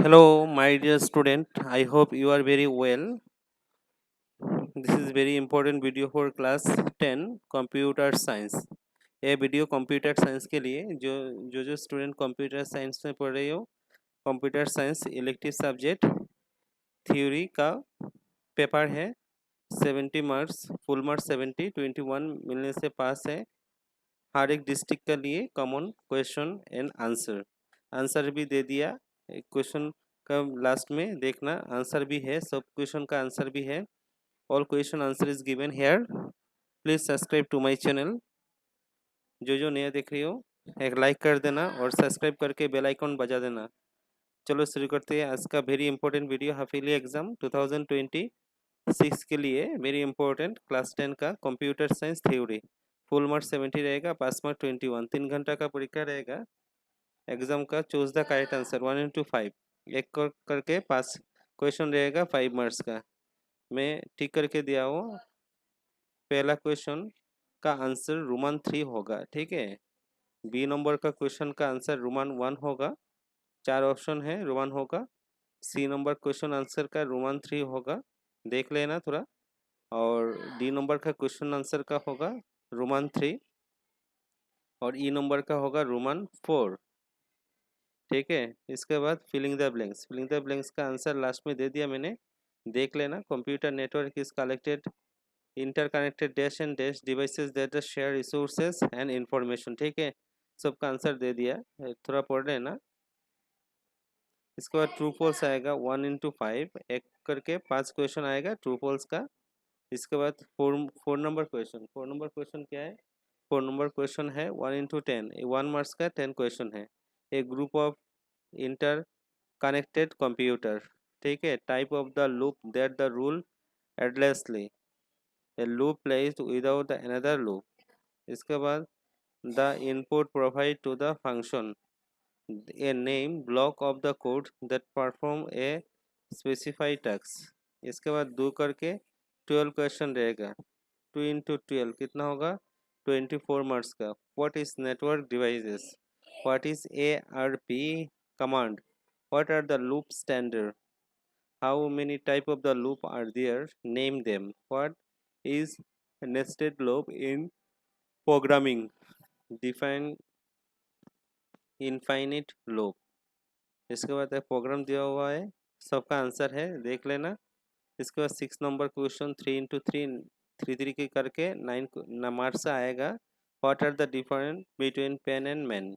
Hello, my dear student. I hope you are very well. This is very important video for class 10 computer science. ये video computer science के लिए जो student computer science में पढ़ रहे हो, computer science elective subject theory का paper है। 70 मार्क्स, फुल मार्क्स 70, 21 मिलने से पास है। हर एक डिस्ट्रिक्ट के लिए common question and answer answer भी दे दिया। क्वेश्चन का लास्ट में देखना आंसर भी है, सब क्वेश्चन का आंसर भी है। All question answer is given here. Please subscribe to my channel. जो नया देख रही हो एक लाइक कर देना और सब्सक्राइब करके बेल आइकन बजा देना। चलो शुरू करते हैं आज का very important video. Half yearly exam 2026 के लिए वेरी इंपॉर्टेंट क्लास 10 का computer science theory. Full marks 70 रहेगा, पास मार्क 21। 3 घंटा का परीक्षा रहेगा। एग्जाम का choose the correct answer 1 into 5 एक करके 5 क्वेश्चन रहेगा 5 मार्क्स का। मैं टिक करके दिया हूँ। पहला क्वेश्चन का आंसर रोमन 3 होगा, ठीक है। बी नंबर का क्वेश्चन का आंसर रोमन 1 होगा। 4 ऑप्शन है, रोमन होगा। सी नंबर क्वेश्चन आंसर का रोमन 3 होगा, देख लेना थोड़ा। और डी नंबर का क्वेश्चन आंसर का होगा रोमन 3 और ई नंबर का होगा रोमन 4, ठीक है। इसके बाद फिलिंग द ब्लैंक्स का आंसर लास्ट में दे दिया मैंने, देख लेना। Computer network is collected interconnected dash and dash devices that share resources and information, ठीक है। सबका आंसर दे दिया, थोड़ा पढ़ लेना। इसके बाद ट्रू फॉल्स आएगा 1 into 5 एक करके 5 क्वेश्चन आएगा ट्रू फॉल्स का। इसके बाद फोर नंबर क्वेश्चन क्या है? 4 नंबर क्वेश्चन है 1 into 10, 1 मार्क्स का 10 क्वेश्चन है। A group of interconnected computer, ठीक है। Type of the loop that the rule endlessly, a loop placed without the another loop. इसके बाद the input provide to the function, a name block of the code that perform a specified task. इसके बाद 2 करके 12 question रहेगा। 2 into 12 कितना होगा? 24 marks का। What is network devices? What is ARP command? What are the loop standard? How many type of the loop are there? Name them. What is nested loop in programming? Define infinite loop. इसके बाद एक programme दिया हुआ है, सबका answer है, देख लेना। इसके बाद 6 नंबर क्वेश्चन 3 into 3 3 के करके 9 मार्क्स आएगा। What are the difference between pen and man?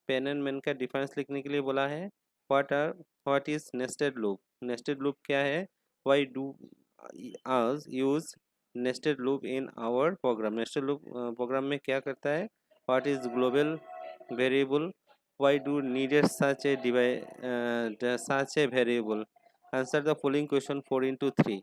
Pen and man का डिफरेंस लिखने के लिए बोला है। What is nested loop? Nested loop क्या है? Why do us use nested loop in our program? Nested loop program में क्या करता है? What is global variable? Why do needed such a variable? Answer the following question 4 into 3,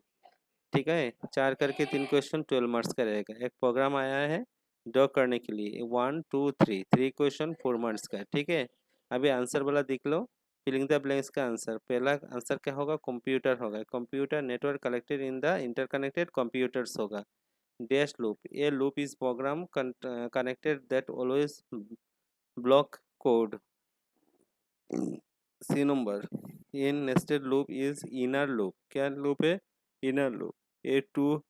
ठीक है। 4 करके 3 question 12 marks का रहेगा। एक प्रोग्राम आया है ड्रॉ करने के लिए 1 2 3 क्वेश्चन 4 मार्क्स का, ठीक है। अभी आंसर वाला देख लो। फिलिंग द ब्लैंक्स का आंसर, पहला आंसर क्या होगा? कंप्यूटर होगा। Computer network collected in the interconnected computers होगा। Dash loop, a loop is program connected that always block code. C number, in nested loop is inner loop, क्या loop है? Inner loop. A two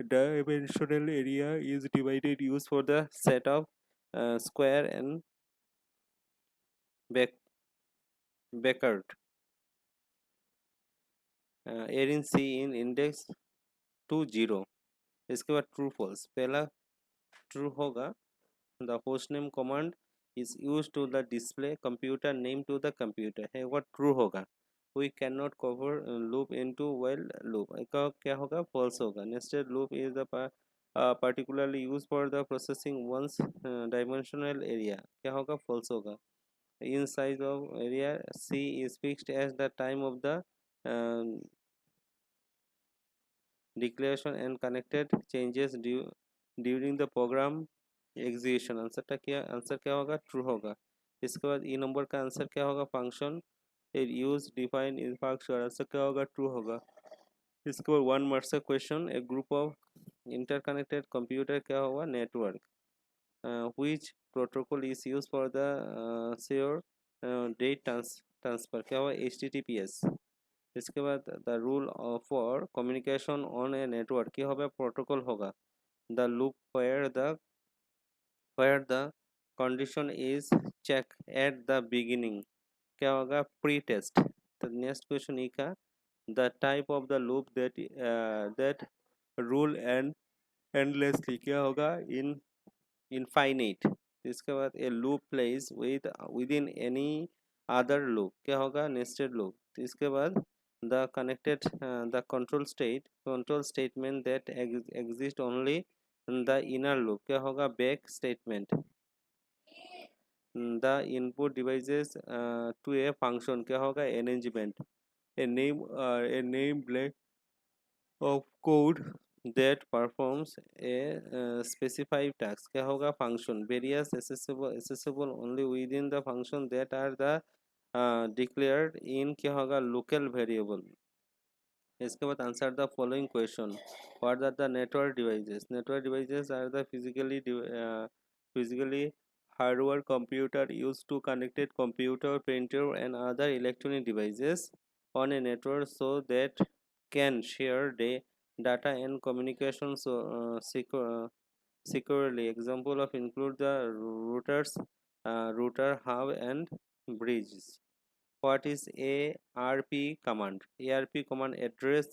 dimensional area is divided used for the set of square and back backward air in C in index to 0। इसके बाद true false, पहला true होगा। The host name command is use to the display computer name to the computer है, वो true होगा। We can not cover loop into while loop, का क्या होगा? फॉल्स होगा। Nested loop is the particularly used for the processing one's dimensional area, क्या होगा? false होगा। in size of area C is fixed as the time of the uh, declaration and connected changes during the program execution। Answer क्या होगा? True होगा। इसके बाद ई number का answer क्या होगा? फंक्शन यूज डिफाइन इन फंक्शन, आंसर क्या होगा? ट्रू होगा। इसके बाद 1 मार्क्स का क्वेश्चन, एक ग्रुप ऑफ इंटरकनेक्टेड कंप्यूटर क्या होगा? Network. which protocol is used for the secure data transfer क्या हुआ HTTPS। इसके बाद the rule for communication on a network क्या होगा प्रोटोकॉल होगा the loop where the condition is check at the beginning क्या होगा प्री टेस्ट। तो नेक्स्ट क्वेश्चन ई का the type of the loop that rule and endlessly क्या होगा in infinite. इसके बाद a loop place within any other loop क्या होगा नेस्टेड लूप। इसके बाद the connected the control statement that exist only the inner loop क्या होगा back statement. The input devices to a function क्या होगा arrangement. A name block of code that performs a specified task क्या होगा function various accessible only within the function that are the declared in क्या होगा local variable। इसके बाद answer the following question what are the network devices are the physically hardware computer used to connected computer printer and other electronic devices on a network so that can share data and communication securely. Example of include the router hub and bridges. What is ARP command? ARP command address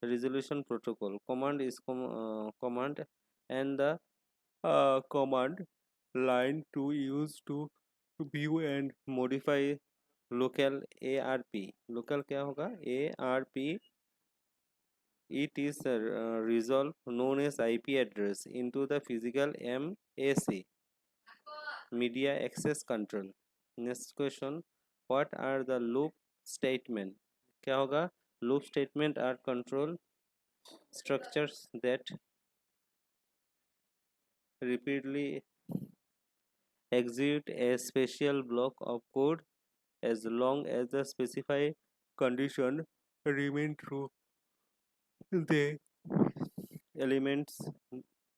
resolution protocol. Command is command and the command line to use to view and modify local ARP. Local क्या होगा ARP it is resolved known as IP address into the physical MAC media access control. Next question what are the loop statement क्या होगा loop statement are control structures that repeatedly execute a special block of code as long as the specified condition remain true. The elements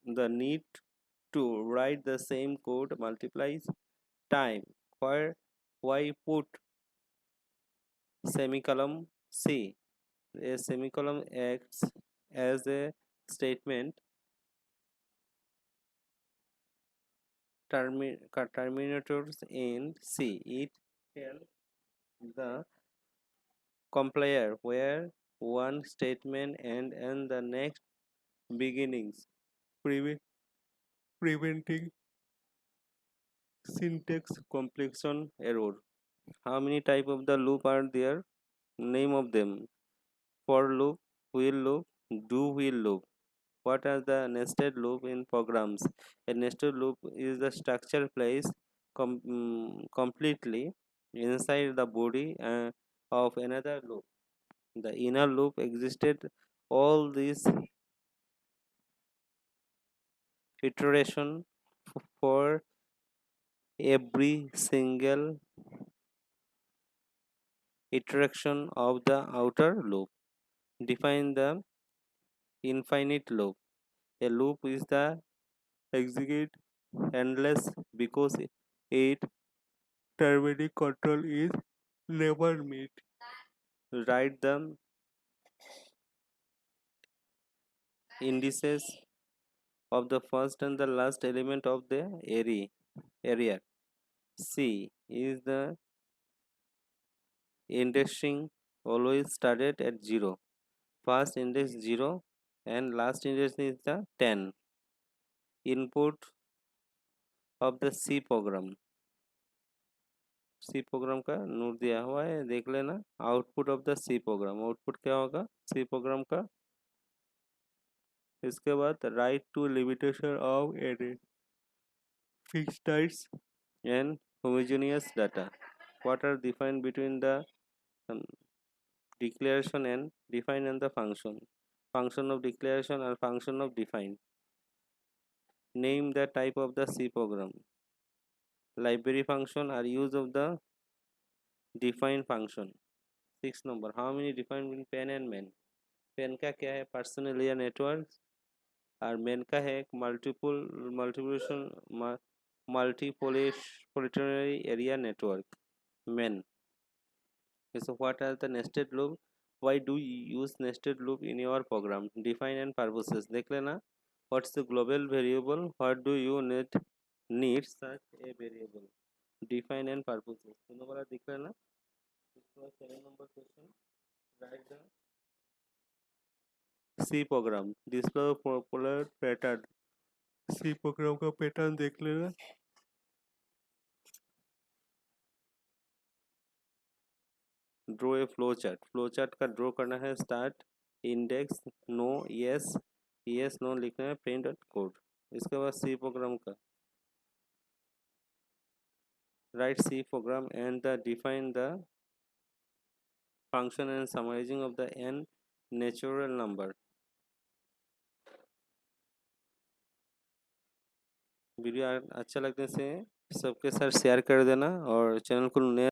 the need to write the same code multiplies time where why put semicolon C. A semicolon acts as a statement terminators in C. It tells the compiler where one statement and the next beginnings, preventing syntax completion error. How many type of the loop are there? Name of them. For loop, while loop, do while loop. What are the nested loop in programs? A nested loop is the structure placed completely inside the body of another loop. The inner loop existed all these iteration for every single iteration of the outer loop. Define the infinite loop. A loop is the execute endless because its terminating control is never met. Write the indices of the first and the last element of the area. C is the indexing always started at 0. First index 0 and last index is the 10. Input of the C program. C program का note दिया हुआ है देख लेना। Output of the C program output क्या होगा C program का। इसके बाद write to limitation of array fixed types and homogeneous data. What are defined between the um, declaration and define and the function of declaration or function of define. Name the type of the C program. Library function are use of the define function. 6 number how many define between pen and main. Pen का क्या है personal area network और main का है metropolitan area network main. Okay, so what are the nested loop? Why do you use nested loop in your program? Define and purposes. देखले ना? What's the global variable? What do you need such a variable? Define and purposes. दोनों वाला दिख रहा है ना? इसका 7 number question. Write the C program. Display popular pattern. C program का pattern देख लेना. Draw a flow chart. Flow chart का ड्रॉ करना है. Start, index, no, yes, yes no लिखना है, प्रिंट कोड. इसके बाद सी प्रोग्राम का write C program and the define the function and summarising of the an natural number. Video अच्छा लगने से सबके साथ शेयर कर देना और चैनल को नया